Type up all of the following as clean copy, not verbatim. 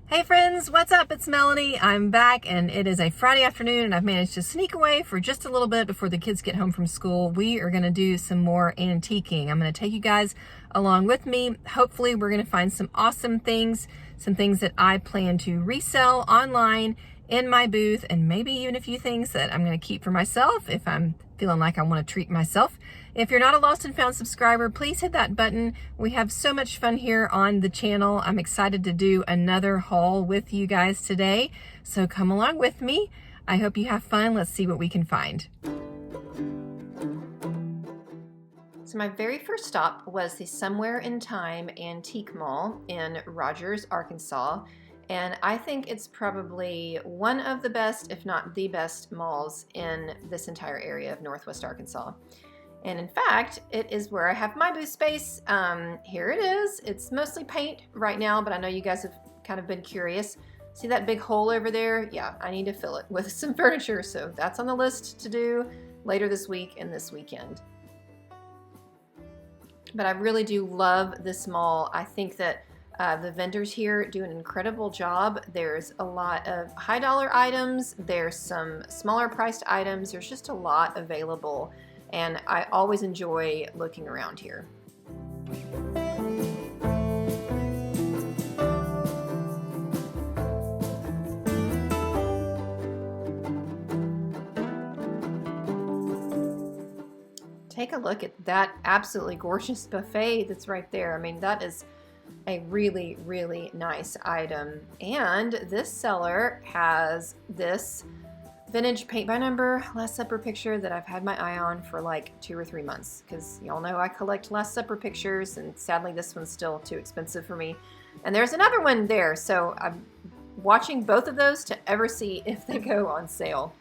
Hey friends, what's up? It's Melanie. I'm back and it is a Friday afternoon and I've managed to sneak away for just a little bit before the kids get home from school. We are going to do some more antiquing. I'm going to take you guys along with me. Hopefully we're going to find some awesome things, some things that I plan to resell online in my booth, and maybe even a few things that I'm going to keep for myself if I'm feeling like I want to treat myself. If you're not a Lost and Found subscriber, please hit that button. We have so much fun here on the channel. I'm excited to do another haul with you guys today, so come along with me. I hope you have fun. Let's see what we can find. So my very first stop was the Somewhere in Time Antique Mall in Rogers, Arkansas. And I think it's probably one of the best, if not the best, malls in this entire area of Northwest Arkansas. And in fact, it is where I have my booth space. Here it is. It's mostly paint right now, but I know you guys have kind of been curious. See that big hole over there? Yeah, I need to fill it with some furniture, so that's on the list to do later this week and this weekend. But I really do love this mall. I think that the vendors here do an incredible job. There's a lot of high dollar items. There's some smaller priced items. There's just a lot available. And I always enjoy looking around here. Take a look at that absolutely gorgeous buffet that's right there. I mean, that is a really, really nice item. And this seller has this vintage paint by number Last Supper picture that I've had my eye on for like 2 or 3 months, because y'all know I collect Last Supper pictures, and sadly this one's still too expensive for me. And there's another one there, so I'm watching both of those to ever see if they go on sale.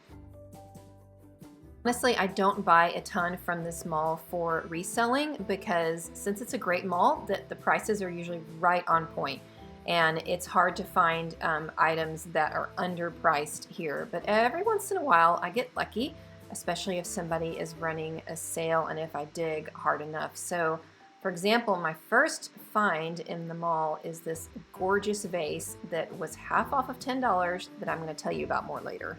Honestly, I don't buy a ton from this mall for reselling, because since it's a great mall, the prices are usually right on point, and it's hard to find items that are underpriced here. But every once in a while I get lucky, especially if somebody is running a sale and if I dig hard enough. So for example, my first find in the mall is this gorgeous vase that was half off of $10 that I'm going to tell you about more later.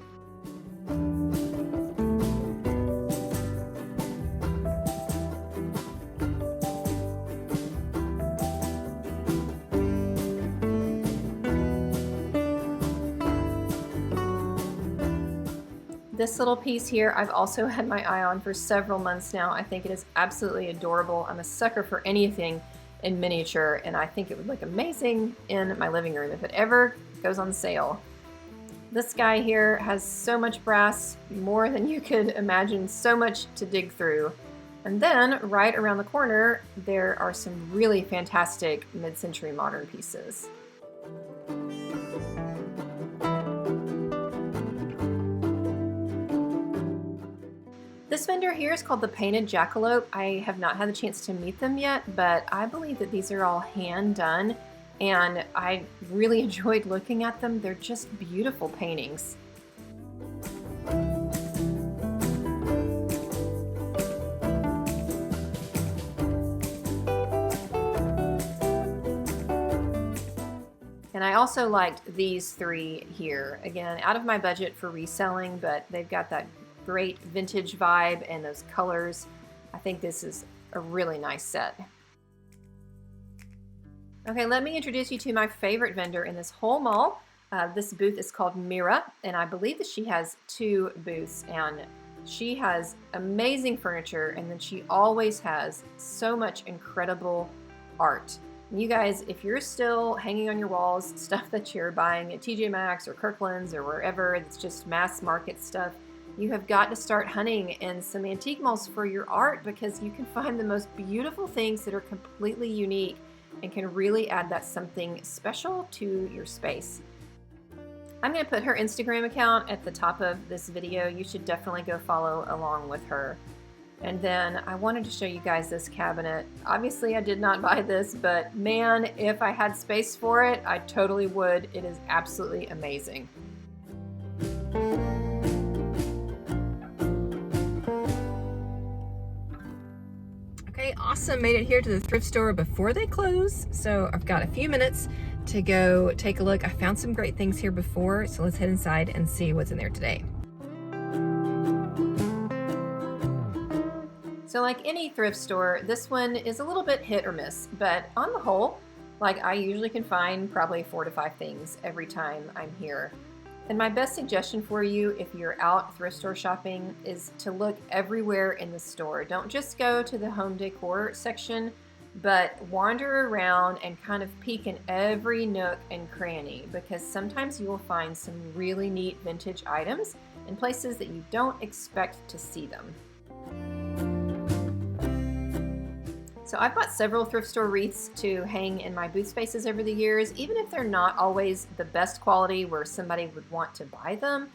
This little piece here I've also had my eye on for several months now. I think it is absolutely adorable. I'm a sucker for anything in miniature, and I think it would look amazing in my living room if it ever goes on sale. This guy here has so much brass, more than you could imagine, so much to dig through. And then right around the corner there are some really fantastic mid-century modern pieces. This vendor here is called the Painted Jackalope. I have not had the chance to meet them yet, but I believe that these are all hand done, and I really enjoyed looking at them. They're just beautiful paintings. And I also liked these three here. Again, out of my budget for reselling, but they've got that great vintage vibe and those colors. I think this is a really nice set. Okay, let me introduce you to my favorite vendor in this whole mall. This booth is called Mira, and I believe that she has 2 booths, and she has amazing furniture, and then she always has so much incredible art. And you guys, if you're still hanging on your walls stuff that you're buying at TJ Maxx or Kirkland's or wherever, it's just mass market stuff, you have got to start hunting in some antique malls for your art, because you can find the most beautiful things that are completely unique and can really add that something special to your space. I'm going to put her Instagram account at the top of this video. You should definitely go follow along with her. And then I wanted to show you guys this cabinet. Obviously I did not buy this, but man, if I had space for it, I totally would. It is absolutely amazing. Okay, awesome. Made it here to the thrift store before they close. So I've got a few minutes to go take a look. I found some great things here before, so let's head inside and see what's in there today. So like any thrift store, this one is a little bit hit or miss, but on the whole, like I usually can find probably 4 to 5 things every time I'm here. And my best suggestion for you if you're out thrift store shopping is to look everywhere in the store. Don't just go to the home decor section, but wander around and kind of peek in every nook and cranny, because sometimes you will find some really neat vintage items in places that you don't expect to see them. So I've bought several thrift store wreaths to hang in my booth spaces over the years. Even if they're not always the best quality where somebody would want to buy them,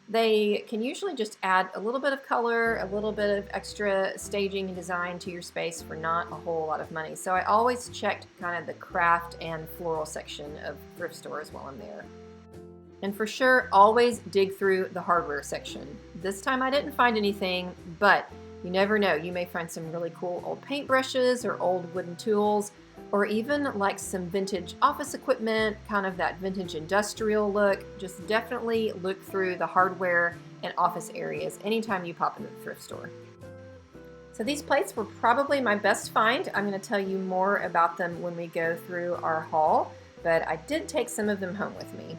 they can usually just add a little bit of color, a little bit of extra staging and design to your space for not a whole lot of money. So I always checked kind of the craft and floral section of thrift stores while I'm there. And for sure, always dig through the hardware section. This time I didn't find anything, but you never know, you may find some really cool old paintbrushes or old wooden tools, or even like some vintage office equipment, kind of that vintage industrial look. Just definitely look through the hardware and office areas anytime you pop into the thrift store. So these plates were probably my best find. I'm going to tell you more about them when we go through our haul, but I did take some of them home with me.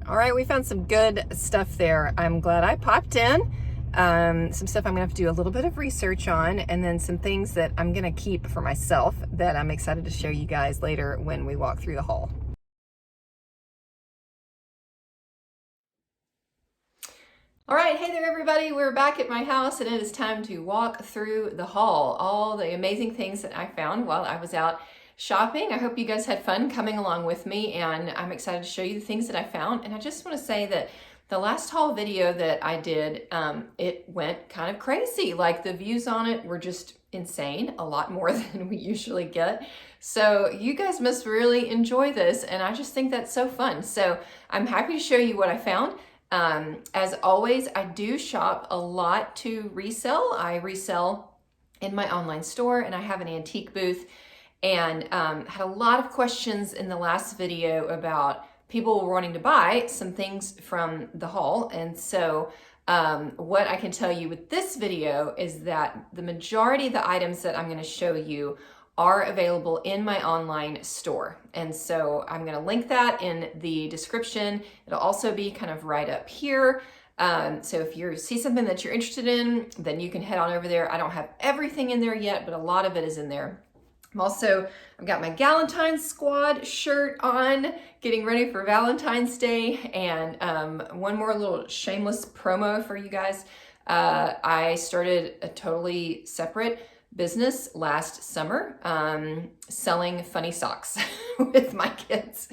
All right, we found some good stuff there. I'm glad I popped in. Some stuff I'm gonna have to do a little bit of research on, and then some things that I'm gonna keep for myself that I'm excited to show you guys later when we walk through the haul. All right, hey there everybody. We're back at my house and it is time to walk through the haul. All the amazing things that I found while I was out shopping. I hope you guys had fun coming along with me, and I'm excited to show you the things that I found. And I just want to say that the last haul video that I did, it went kind of crazy. Like the views on it were just insane, a lot more than we usually get. So you guys must really enjoy this, and I just think that's so fun. So I'm happy to show you what I found. As always, I do shop a lot to resell. I resell in my online store, and I have an antique booth, and had a lot of questions in the last video about people wanting to buy some things from the haul. And so what I can tell you with this video is that the majority of the items that I'm going to show you are available in my online store. And so I'm going to link that in the description. It'll also be kind of right up here. So if you see something that you're interested in, then you can head on over there. I don't have everything in there yet, but a lot of it is in there. I've got my Galentine squad shirt on, getting ready for Valentine's Day. And one more little shameless promo for you guys. I started a totally separate business last summer, selling funny socks with my kids.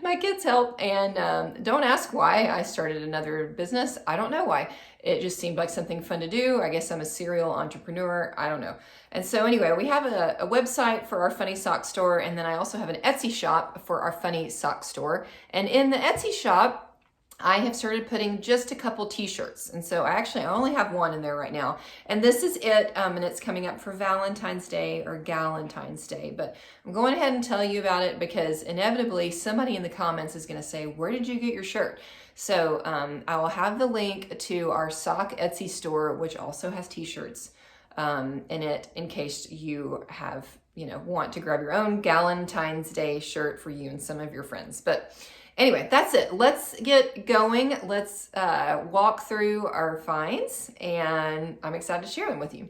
My kids help, and don't ask why I started another business. I don't know why. It just seemed like something fun to do. I guess I'm a serial entrepreneur. I don't know. And so anyway, we have a website for our funny sock store, and then I also have an Etsy shop for our funny sock store. And in the Etsy shop, I have started putting just a couple t-shirts. And so I only have one in there right now. And this is it, and it's coming up for Valentine's Day or Galentine's Day. But I'm going ahead and tell you about it because inevitably somebody in the comments is going to say, where did you get your shirt? So I will have the link to our sock Etsy store, which also has t-shirts in it, in case you have, want to grab your own Galentine's Day shirt for you and some of your friends. But anyway, that's it. Let's get going. Let's walk through our finds, and I'm excited to share them with you.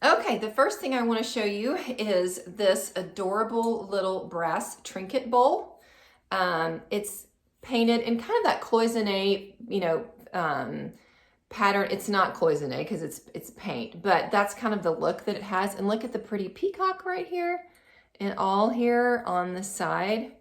Okay, the first thing I want to show you is this adorable little brass trinket bowl. It's painted in kind of that cloisonne, pattern. It's not cloisonne because it's paint, but that's kind of the look that it has. And look at the pretty peacock right here and all here on the side.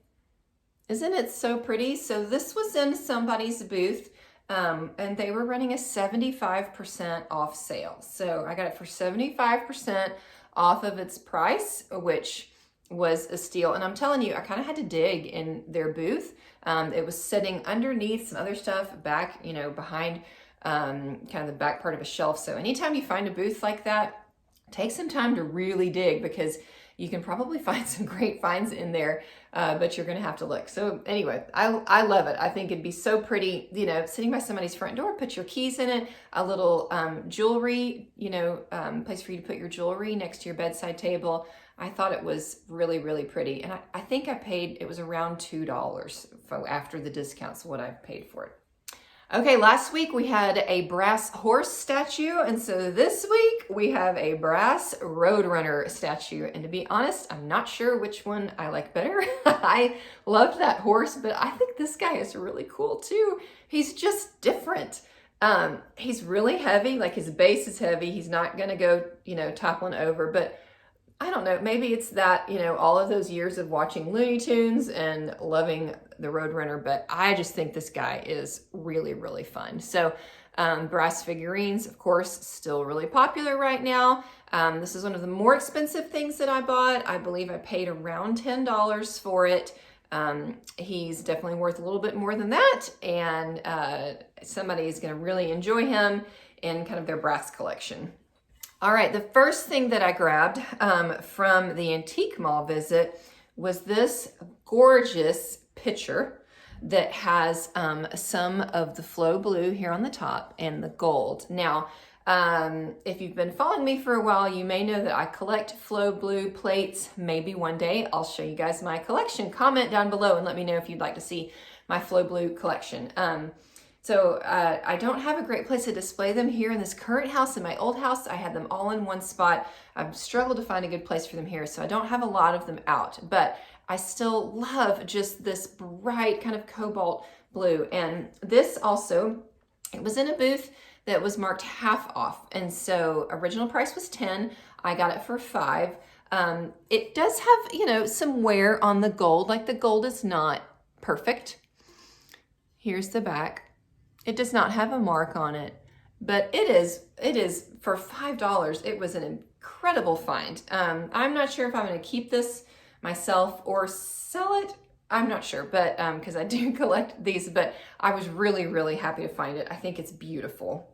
Isn't it so pretty? So this was in somebody's booth and they were running a 75% off sale. So I got it for 75% off of its price, which was a steal. And I'm telling you, I kind of had to dig in their booth. It was sitting underneath some other stuff back, you know, behind kind of the back part of a shelf. So anytime you find a booth like that, take some time to really dig, because you can probably find some great finds in there, but you're going to have to look. So anyway, I love it. I think it'd be so pretty, you know, sitting by somebody's front door, put your keys in it, a little jewelry, you know, place for you to put your jewelry next to your bedside table. I thought it was really, really pretty. And I think I paid, it was around $2 after the discounts, what I paid for it. Okay, last week we had a brass horse statue, and so this week we have a brass roadrunner statue. And to be honest, I'm not sure which one I like better. I loved that horse, but I think this guy is really cool too. He's just different. He's really heavy, like his base is heavy. He's not gonna go, you know, toppling over, but I don't know, maybe it's that, you know, all of those years of watching Looney Tunes and loving the Roadrunner, but I just think this guy is really, really fun. So brass figurines, of course, still really popular right now. This is one of the more expensive things that I bought. I believe I paid around $10 for it. He's definitely worth a little bit more than that, and somebody is going to really enjoy him in kind of their brass collection. All right, the first thing that I grabbed from the antique mall visit was this gorgeous pitcher that has some of the flow blue here on the top and the gold. Now, if you've been following me for a while, you may know that I collect flow blue plates. Maybe one day I'll show you guys my collection. Comment down below and let me know if you'd like to see my flow blue collection. So I don't have a great place to display them here in this current house. In my old house, I had them all in one spot. I've struggled to find a good place for them here, so I don't have a lot of them out, but I still love just this bright kind of cobalt blue. And this also, it was in a booth that was marked half off. And so original price was 10. I got it for 5. It does have, you know, some wear on the gold. Like the gold is not perfect. Here's the back. It does not have a mark on it, but it is for $5. It was an incredible find. I'm not sure if I'm going to keep this myself or sell it. I'm not sure, but because I do collect these, but I was really, really happy to find it. I think it's beautiful.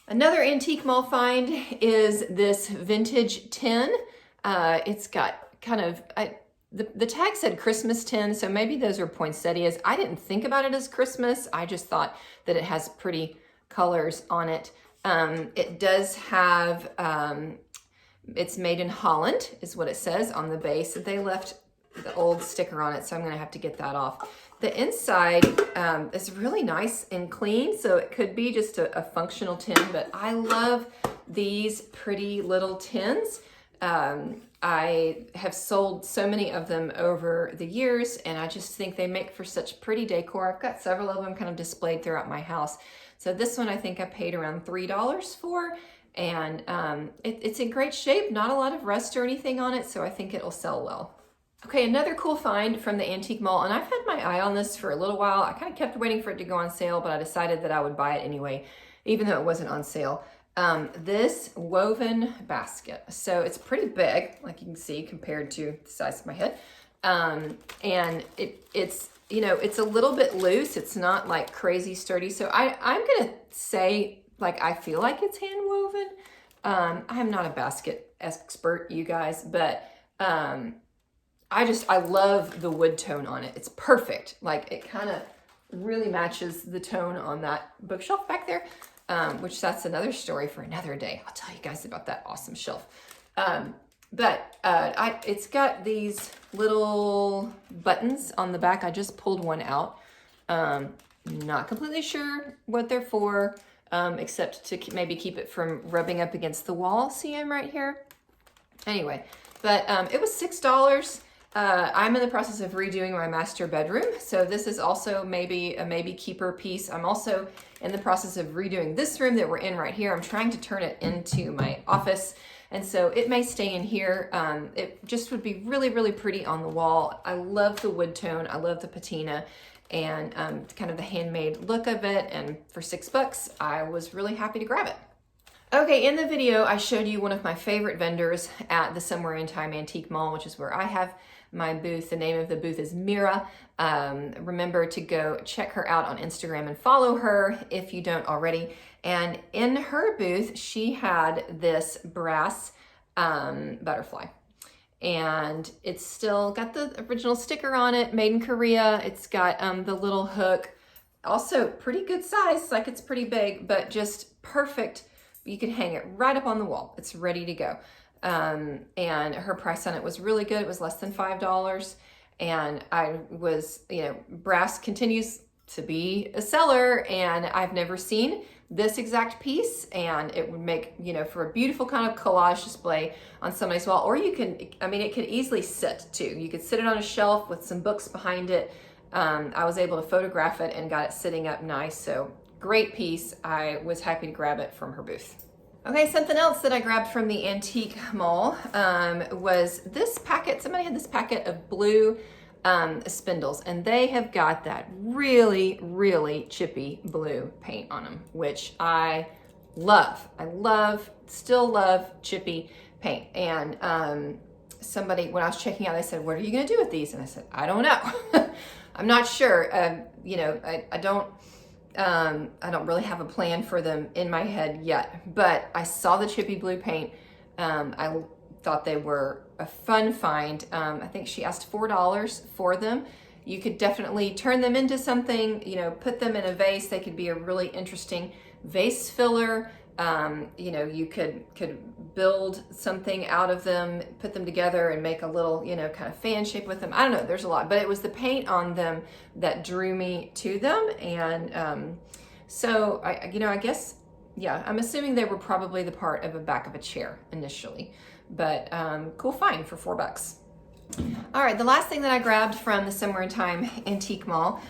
Another antique mall find is this vintage tin. It's got kind of, the tag said Christmas tin, so maybe those are poinsettias. I didn't think about it as Christmas. I just thought that it has pretty colors on it. It does have, it's made in Holland, is what it says on the base. They left the old sticker on it, so I'm gonna have to get that off. The inside is really nice and clean, so it could be just a functional tin, but I love these pretty little tins. I have sold so many of them over the years, and I just think they make for such pretty decor. I've got several of them kind of displayed throughout my house. So this one I think I paid around $3 for, and it's in great shape, not a lot of rust or anything on it, so I think it'll sell well. Okay, another cool find from the antique mall, and I've had my eye on this for a little while. I kind of kept waiting for it to go on sale, but I decided that I would buy it anyway, even though it wasn't on sale. This woven basket. So it's pretty big, like you can see, compared to the size of my head. And it's, you know, it's a little bit loose. It's not like crazy sturdy. So I'm going to say, like, I feel like it's hand woven. I'm not a basket expert, you guys, but, I love the wood tone on it. It's perfect. Like, it kind of really matches the tone on that bookshelf back there. Which that's another story for another day. I'll tell you guys about that awesome shelf. It's got these little buttons on the back. I just pulled one out. Not completely sure what they're for, except to maybe keep it from rubbing up against the wall. See them right here? Anyway, but it was $6. I'm in the process of redoing my master bedroom, so this is also maybe a keeper piece. I'm also in the process of redoing this room that we're in right here. I'm trying to turn it into my office, and so it may stay in here. It just would be really, really pretty on the wall. I love the wood tone. I love the patina, and kind of the handmade look of it. And for $6, I was really happy to grab it. Okay, in the video, I showed you one of my favorite vendors at the Somewhere in Time Antique Mall, which is where I have my booth. The name of the booth is Mira. Remember to go check her out on Instagram and follow her if you don't already. And in her booth, she had this brass butterfly. And it's still got the original sticker on it, made in Korea. It's got the little hook. Also pretty good size, like it's pretty big, but just perfect. You could hang it right up on the wall. It's ready to go. And her price on it was really good. It was less than $5. And I was, brass continues to be a seller, and I've never seen this exact piece, and it would make, for a beautiful kind of collage display on somebody's wall. Or you can, it could easily sit too. You could sit it on a shelf with some books behind it. I was able to photograph it and got it sitting up nice. So great piece. I was happy to grab it from her booth. Okay, something else that I grabbed from the antique mall was this packet. Somebody had this packet of blue spindles, and they have got that really, really chippy blue paint on them, which I love. Still love chippy paint. And somebody, when I was checking out, they said, "What are you going to do with these?" And I said, "I don't know." I'm not sure. I don't really have a plan for them in my head yet, but I saw the chippy blue paint. I thought they were a fun find. I think she asked $4 for them. You could definitely turn them into something, put them in a vase. They could be a really interesting vase filler. You could build something out of them, put them together and make a little, kind of fan shape with them. I don't know, there's a lot, but it was the paint on them that drew me to them. And so I guess, yeah, I'm assuming they were probably the part of the back of a chair initially, but cool find for $4. All right, the last thing that I grabbed from the Somewhere in Time Antique Mall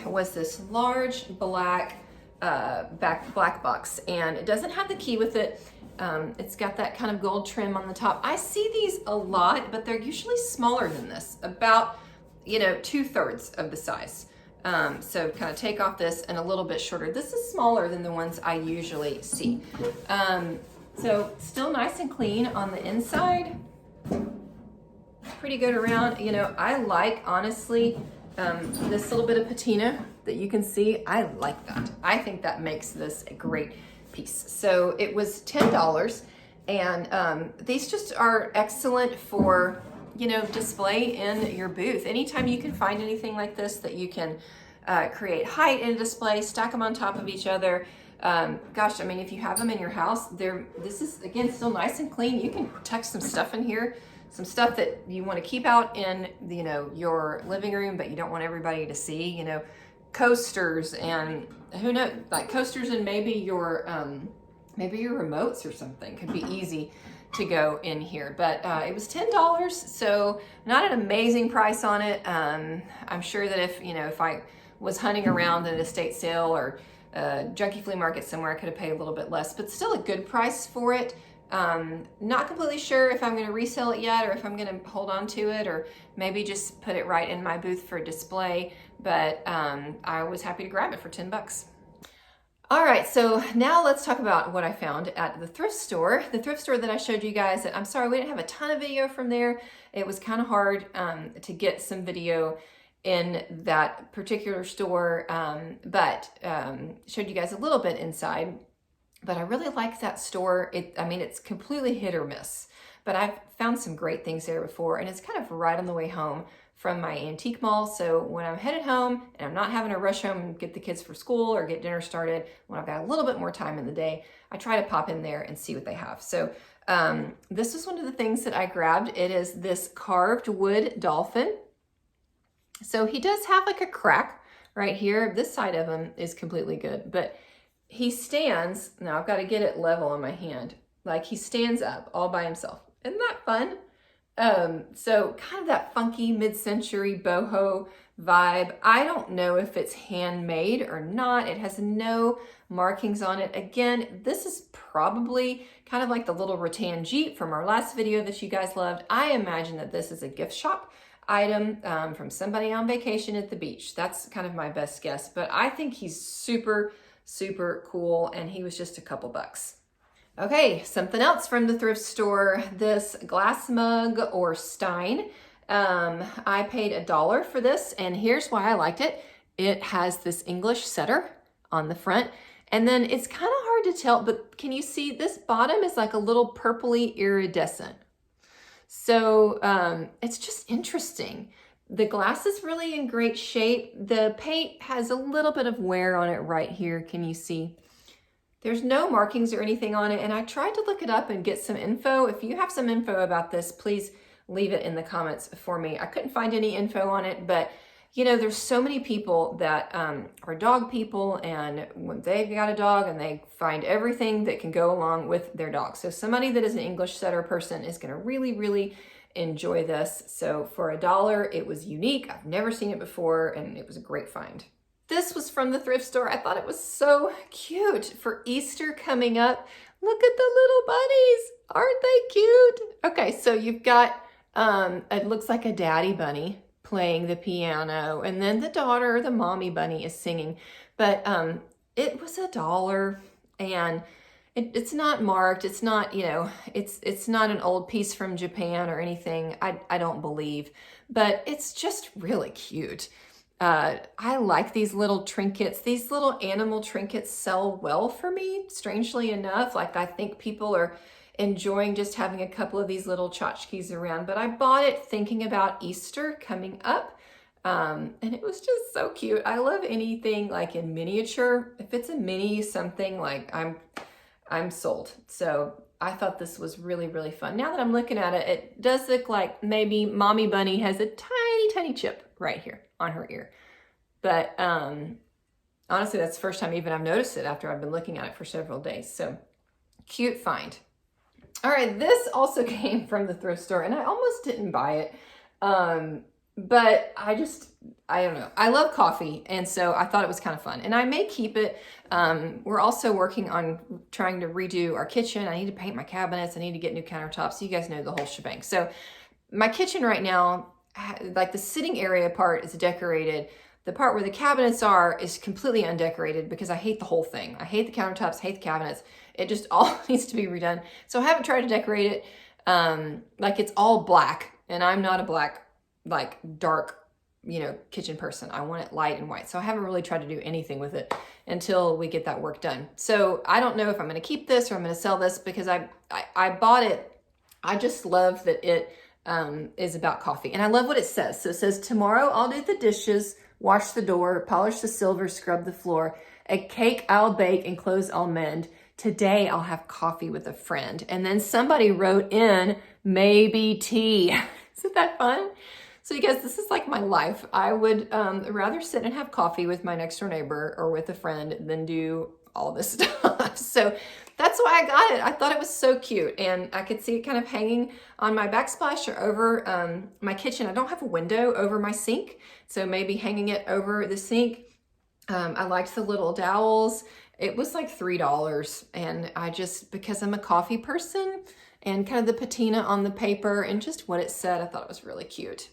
was this large black black box, and it doesn't have the key with it. It's got that kind of gold trim on the top. I see these a lot, but they're usually smaller than this, about 2/3 of the size. So kind of take off this, and a little bit shorter. This is smaller than the ones I usually see. So still nice and clean on the inside. Pretty good around. I like, honestly, this little bit of patina that you can see. I like that. I think that makes this a great piece. So it was $10, and these just are excellent for display in your booth. Anytime you can find anything like this that you can create height in a display, stack them on top of each other. If you have them in your house, this is, again, still nice and clean. You can protect some stuff in here, some stuff that you want to keep out in your living room, but you don't want everybody to see, coasters, and who knows, like coasters, and maybe your remotes or something could be easy to go in here. But it was $10, so not an amazing price on it. I'm sure that if I was hunting around at an estate sale or a junkie flea market somewhere, I could have paid a little bit less, but still a good price for it. Not completely sure if I'm going to resell it yet, or if I'm going to hold on to it, or maybe just put it right in my booth for display. But I was happy to grab it for $10. All right, so now let's talk about what I found at the thrift store. The thrift store that I showed you guys. I'm sorry, we didn't have a ton of video from there. It was kind of hard to get some video in that particular store, but showed you guys a little bit inside. But I really like that store. It's completely hit or miss, but I've found some great things there before, and it's kind of right on the way home from my antique mall. So when I'm headed home and I'm not having to rush home and get the kids for school or get dinner started, when I've got a little bit more time in the day, I try to pop in there and see what they have. So this is one of the things that I grabbed. It is this carved wood dolphin. So he does have like a crack right here. This side of him is completely good, but he stands, now I've got to get it level on my hand, like he stands up all by himself. Isn't that fun? So kind of that funky mid-century boho vibe. I don't know if it's handmade or not. It has no markings on it. Again, this is probably kind of like the little rattan Jeep from our last video that you guys loved. I imagine that this is a gift shop. item from somebody on vacation at the beach. That's kind of my best guess, but I think he's super, super cool, and he was just a couple bucks. Okay, something else from the thrift store, this glass mug or stein. I paid $1 for this, and here's why I liked it. It has this English setter on the front, and then it's kind of hard to tell, but can you see this bottom is like a little purpley iridescent. So it's just interesting. The glass is really in great shape. The paint has a little bit of wear on it right here. Can you see? There's no markings or anything on it, and I tried to look it up and get some info. If you have some info about this, please leave it in the comments for me. I couldn't find any info on it, but you know, there's so many people that are dog people, and when they've got a dog and they find everything that can go along with their dog. So somebody that is an English setter person is gonna really, really enjoy this. So for $1, it was unique. I've never seen it before, and it was a great find. This was from the thrift store. I thought it was so cute for Easter coming up. Look at the little bunnies. Aren't they cute? Okay, so you've got, it looks like a daddy bunny playing the piano, and then the daughter, the mommy bunny, is singing. But it was $1, and it's not marked. It's not, you know, it's not an old piece from Japan or anything, I don't believe, but it's just really cute. I like these little trinkets. These little animal trinkets sell well for me, strangely enough. Like, I think people are enjoying just having a couple of these little tchotchkes around, but I bought it thinking about Easter coming up, and it was just so cute. I love anything like in miniature. If it's a mini something, like I'm sold. So I thought this was really, really fun. Now that I'm looking at it, it does look like maybe Mommy Bunny has a tiny, tiny chip right here on her ear. But honestly, that's the first time even I've noticed it after I've been looking at it for several days. So cute find. All right, this also came from the thrift store, and I almost didn't buy it. But I don't know. I love coffee, and so I thought it was kind of fun. And I may keep it. We're also working on trying to redo our kitchen. I need to paint my cabinets. I need to get new countertops. You guys know the whole shebang. So my kitchen right now, like the sitting area part is decorated. The part where the cabinets are is completely undecorated because I hate the whole thing. I hate the countertops, hate the cabinets. It just all needs to be redone. So I haven't tried to decorate it like it's all black, and I'm not a black, like dark, you know, kitchen person. I want it light and white. So I haven't really tried to do anything with it until we get that work done. So I don't know if I'm going to keep this or I'm going to sell this because I bought it. I just love that it is about coffee, and I love what it says. So it says, tomorrow I'll do the dishes, wash the door, polish the silver, scrub the floor. A cake I'll bake and clothes I'll mend. Today I'll have coffee with a friend. And then somebody wrote in, maybe tea. Isn't that fun? So you guys, this is like my life. I would rather sit and have coffee with my next door neighbor or with a friend than do all this stuff. So that's why I got it. I thought it was so cute, and I could see it kind of hanging on my backsplash or over my kitchen. I don't have a window over my sink, so maybe hanging it over the sink. I liked the little dowels. It was like $3, and I just, because I'm a coffee person, and kind of the patina on the paper and just what it said, I thought it was really cute.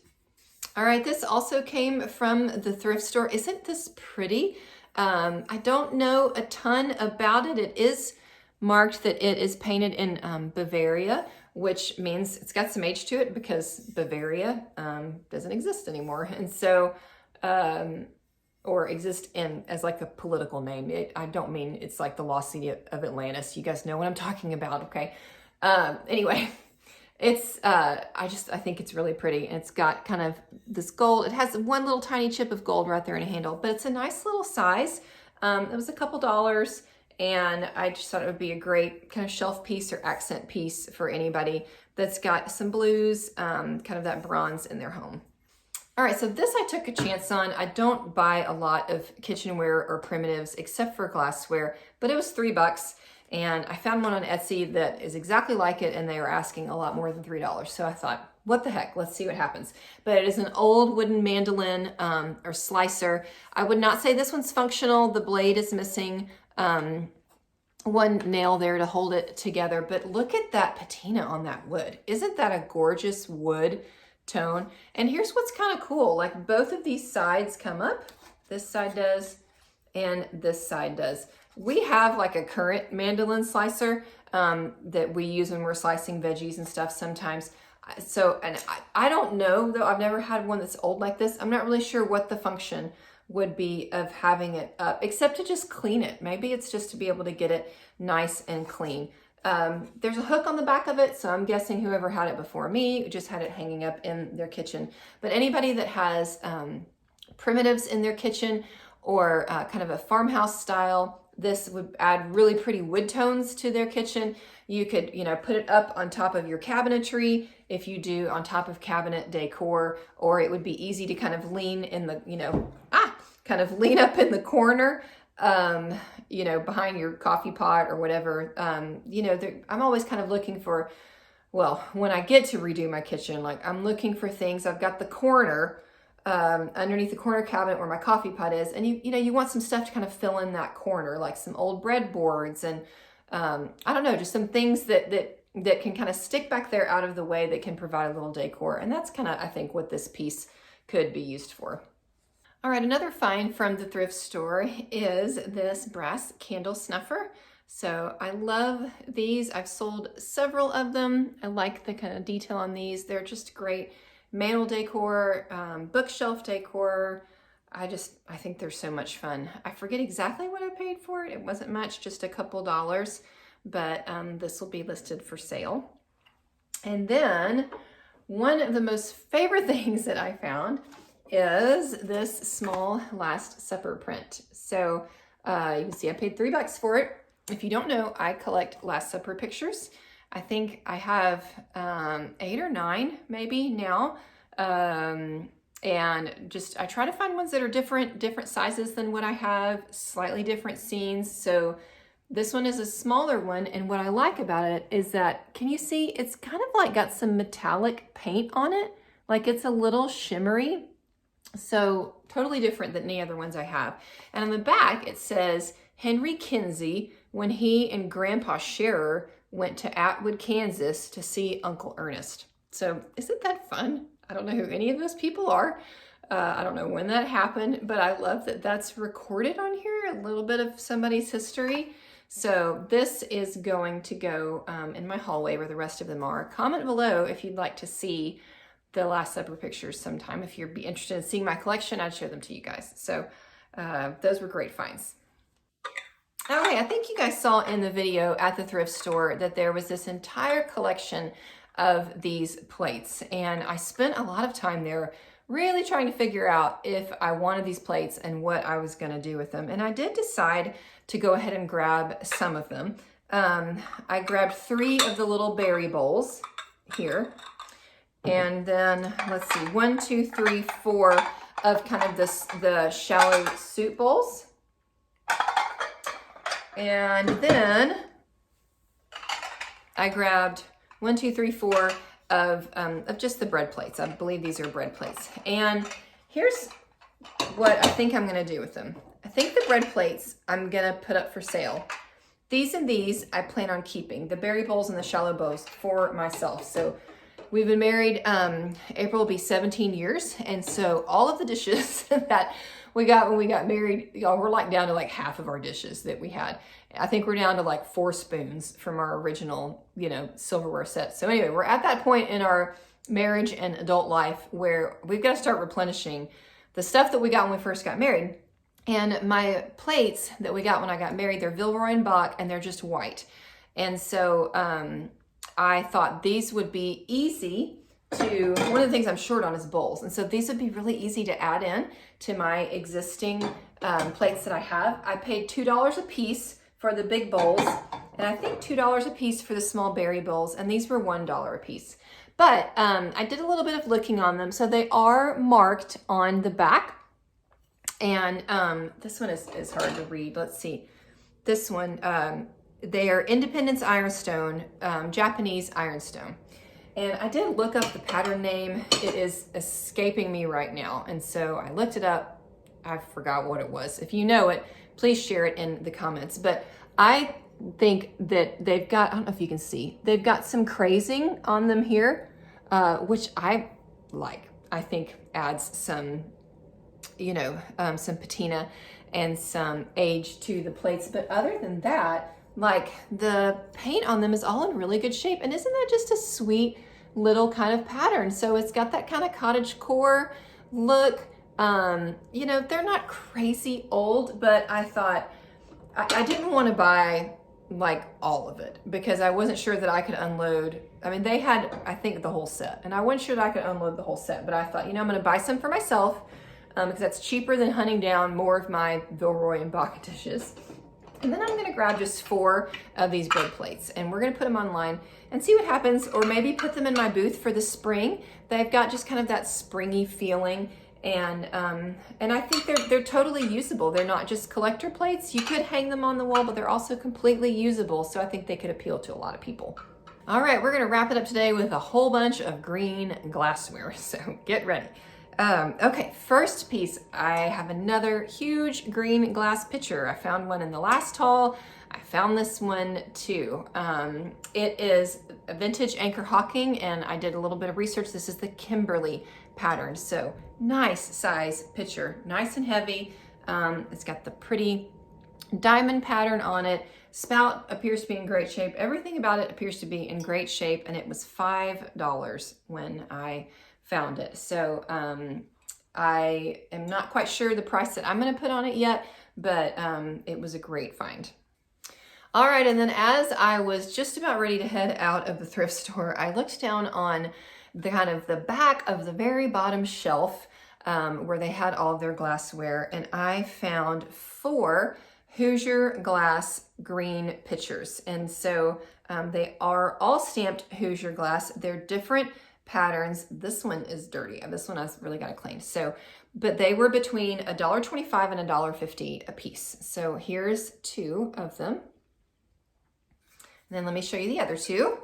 All right, this also came from the thrift store. Isn't this pretty? I don't know a ton about it. It is marked that it is painted in Bavaria, which means it's got some age to it because Bavaria doesn't exist anymore. And so, or exist in as like a political name. I don't mean it's like the lost city of Atlantis. You guys know what I'm talking about, okay? Anyway, it's, I think it's really pretty. And it's got kind of this gold. It has one little tiny chip of gold right there in a handle, but it's a nice little size. It was a couple dollars, and I just thought it would be a great kind of shelf piece or accent piece for anybody that's got some blues, kind of that bronze in their home. All right, so this I took a chance on. I don't buy a lot of kitchenware or primitives except for glassware, but it was $3. And I found one on Etsy that is exactly like it, and they were asking a lot more than $3. So I thought, what the heck, let's see what happens. But it is an old wooden mandolin or slicer. I would not say this one's functional. The blade is missing one nail there to hold it together. But look at that patina on that wood. Isn't that a gorgeous wood tone. And here's what's kind of cool. Like both of these sides come up. This side does, and this side does. We have like a current mandolin slicer that we use when we're slicing veggies and stuff sometimes. So, and I don't know though, I've never had one that's old like this. I'm not really sure what the function would be of having it up, except to just clean it. Maybe it's just to be able to get it nice and clean. There's a hook on the back of it, so I'm guessing whoever had it before me just had it hanging up in their kitchen. But anybody that has primitives in their kitchen or kind of a farmhouse style, this would add really pretty wood tones to their kitchen. You could, you know, put it up on top of your cabinetry if you do on top of cabinet decor, or it would be easy to kind of lean in the, you know, kind of lean up in the corner, you know, behind your coffee pot or whatever. You know, I'm always kind of looking for, well, when I get to redo my kitchen, like I'm looking for things. I've got the corner underneath the corner cabinet where my coffee pot is, and you know, you want some stuff to kind of fill in that corner, like some old breadboards and I don't know, just some things that can kind of stick back there out of the way that can provide a little decor. And that's kind of, I think, what this piece could be used for. All right, another find from the thrift store is this brass candle snuffer. So I love these. I've sold several of them. I like the kind of detail on these. They're just great mantel decor, bookshelf decor. I think they're so much fun. I forget exactly what I paid for it. It wasn't much, just a couple dollars, but this will be listed for sale. And then one of the most favorite things that I found is this small Last Supper print. So you can see I paid $3 for it. If you don't know, I collect Last Supper pictures. I think I have 8 or 9 maybe now. And just I try to find ones that are different sizes than what I have, slightly different scenes. So this one is a smaller one, and what I like about it is that, can you see, it's kind of like got some metallic paint on it, like it's a little shimmery. So totally different than any other ones I have. And on the back it says Henry Kinsey when he and Grandpa Scherer went to Atwood, Kansas to see Uncle Ernest. So isn't that fun? I don't know who any of those people are. I don't know when that happened, but I love that that's recorded on here, a little bit of somebody's history. So this is going to go in my hallway where the rest of them are. Comment below if you'd like to see the Last Supper pictures sometime. If you'd be interested in seeing my collection, I'd show them to you guys. So those were great finds. Okay, I think you guys saw in the video at the thrift store that there was this entire collection of these plates, and I spent a lot of time there really trying to figure out if I wanted these plates and what I was going to do with them. And I did decide to go ahead and grab some of them. I grabbed 3 of the little berry bowls here, and then let's see, 1, 2, 3, 4 of kind of the shallow soup bowls. And then I grabbed 1, 2, 3, 4 of just the bread plates. I believe these are bread plates. And here's what I think I'm gonna do with them. I think the bread plates I'm gonna put up for sale. These and these I plan on keeping, the berry bowls and the shallow bowls, for myself. So we've been married, April will be 17 years. And so all of the dishes that we got when we got married, y'all, we're like down to like half of our dishes that we had. I think we're down to like 4 spoons from our original, you know, silverware set. So anyway, we're at that point in our marriage and adult life where we've got to start replenishing the stuff that we got when we first got married. And my plates that we got when I got married, they're Villeroy and Boch, and they're just white. And so I thought these would be easy to, one of the things I'm short on is bowls. And so these would be really easy to add in to my existing plates that I have. I paid $2 a piece for the big bowls, and I think $2 a piece for the small berry bowls, and these were $1 a piece. But I did a little bit of looking on them. So they are marked on the back. And this one is hard to read. Let's see. This one, they are Independence Ironstone, Japanese Ironstone. And I did look up the pattern name. It is escaping me right now. And so I looked it up. I forgot what it was. If you know it, please share it in the comments. But I think that they've got, I don't know if you can see, they've got some crazing on them here, which I like. I think adds some, some patina and some age to the plates. But other than that, like, the paint on them is all in really good shape. And isn't that just a sweet little kind of pattern? So it's got that kind of cottage core look. They're not crazy old, but I thought I didn't want to buy like all of it because I wasn't sure that I could unload. I mean, they had, I think, the whole set, and I wasn't sure that I could unload the whole set, but I thought, I'm going to buy some for myself because that's cheaper than hunting down more of my Vilroy and Baca dishes. And then I'm going to grab just 4 of these bread plates, and we're going to put them online and see what happens, or maybe put them in my booth for the spring. They've got just kind of that springy feeling. And I think they're totally usable. They're not just collector plates. You could hang them on the wall, but they're also completely usable. So I think they could appeal to a lot of people. All right, we're gonna wrap it up today with a whole bunch of green glassware. So get ready. Okay, first piece, I have another huge green glass pitcher. I found one in the last haul. I found this one too. It is a vintage Anchor Hocking, and I did a little bit of research. This is the Kimberly pattern. So nice size pitcher, nice and heavy. It's got the pretty diamond pattern on it. Spout appears to be in great shape. Everything about it appears to be in great shape, and it was $5 when I found it. So I am not quite sure the price that I'm going to put on it yet, but it was a great find. All right, and then as I was just about ready to head out of the thrift store, I looked down on the kind of the back of the very bottom shelf where they had all of their glassware, and I found 4 Hoosier glass green pitchers. And so they are all stamped Hoosier glass. They're different patterns. This one is dirty. This one I've really got to clean. So, but they were between $1.25 and $1.50 a piece. So here's 2 of them. And then let me show you the other 2.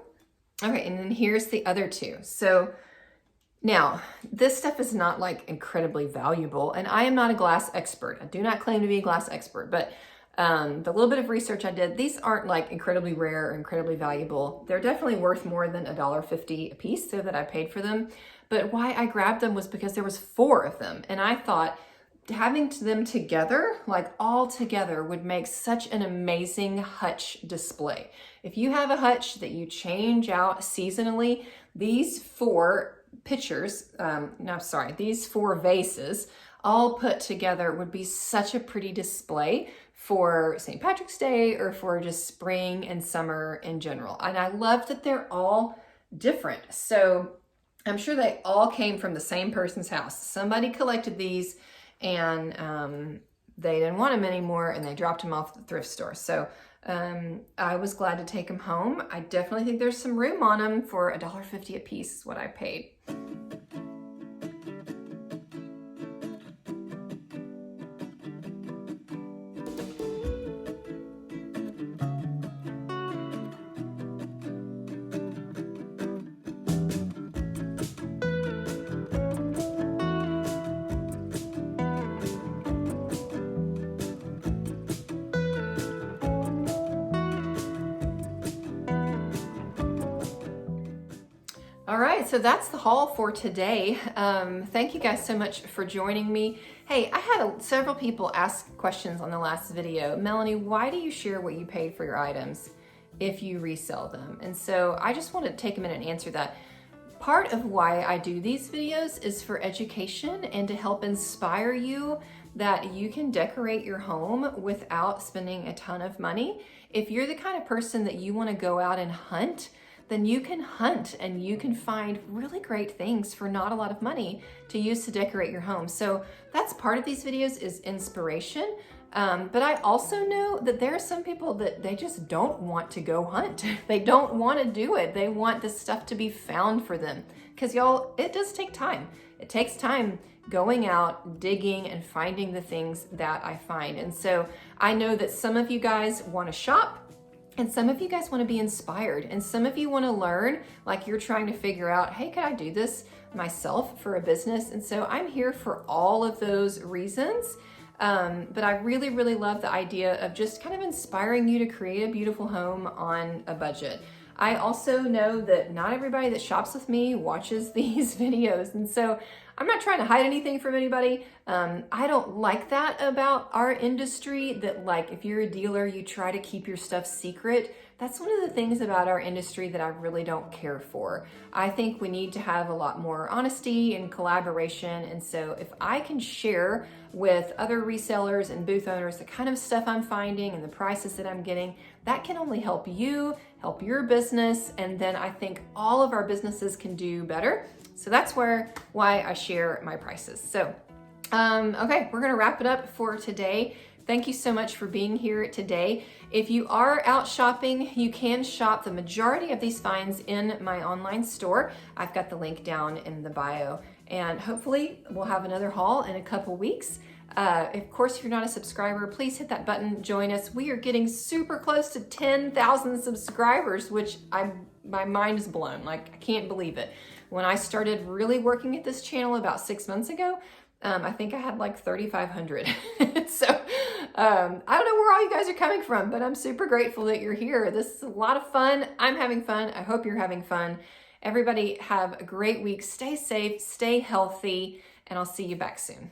Okay, and then here's the other 2. So now, this stuff is not like incredibly valuable, and I am not a glass expert. I do not claim to be a glass expert, but the little bit of research I did, these aren't like incredibly rare or incredibly valuable. They're definitely worth more than $1.50 a piece, so that I paid for them. But why I grabbed them was because there was 4 of them, and I thought having them together, like all together, would make such an amazing hutch display. If you have a hutch that you change out seasonally, these 4 pitchers, these 4 vases all put together would be such a pretty display for St. Patrick's Day or for just spring and summer in general. And I love that they're all different. So I'm sure they all came from the same person's house. Somebody collected these, and they didn't want them anymore, and they dropped them off at the thrift store. So I was glad to take them home. I definitely think there's some room on them. For $1.50 a piece is what I paid. All right, so that's the haul for today. Thank you guys so much for joining me. Hey, I had several people ask questions on the last video. Melanie, why do you share what you paid for your items if you resell them? And so I just want to take a minute and answer that. Part of why I do these videos is for education and to help inspire you that you can decorate your home without spending a ton of money. If you're the kind of person that you want to go out and hunt, then you can hunt and you can find really great things for not a lot of money to use to decorate your home. So that's part of these videos, is inspiration. But I also know that there are some people that they just don't want to go hunt. They don't want to do it. They want this stuff to be found for them. Because y'all, it does take time. It takes time going out, digging, and finding the things that I find. And so I know that some of you guys want to shop, and some of you guys want to be inspired, and some of you want to learn, like you're trying to figure out, hey, could I do this myself for a business? And so I'm here for all of those reasons. But I really, really love the idea of just kind of inspiring you to create a beautiful home on a budget. I also know that not everybody that shops with me watches these videos, and so I'm not trying to hide anything from anybody. I don't like that about our industry, that like if you're a dealer, you try to keep your stuff secret. That's one of the things about our industry that I really don't care for. I think we need to have a lot more honesty and collaboration, and so if I can share with other resellers and booth owners the kind of stuff I'm finding and the prices that I'm getting, that can only help you, help your business, and then I think all of our businesses can do better. So that's why I share my prices. So, okay, we're gonna wrap it up for today. Thank you so much for being here today. If you are out shopping, you can shop the majority of these finds in my online store. I've got the link down in the bio, and hopefully we'll have another haul in a couple weeks. Of course, if you're not a subscriber, please hit that button, join us. We are getting super close to 10,000 subscribers, which my mind is blown. Like, I can't believe it. When I started really working at this channel about 6 months ago, I think I had like 3,500. So I don't know where all you guys are coming from, but I'm super grateful that you're here. This is a lot of fun. I'm having fun. I hope you're having fun. Everybody have a great week. Stay safe, stay healthy, and I'll see you back soon.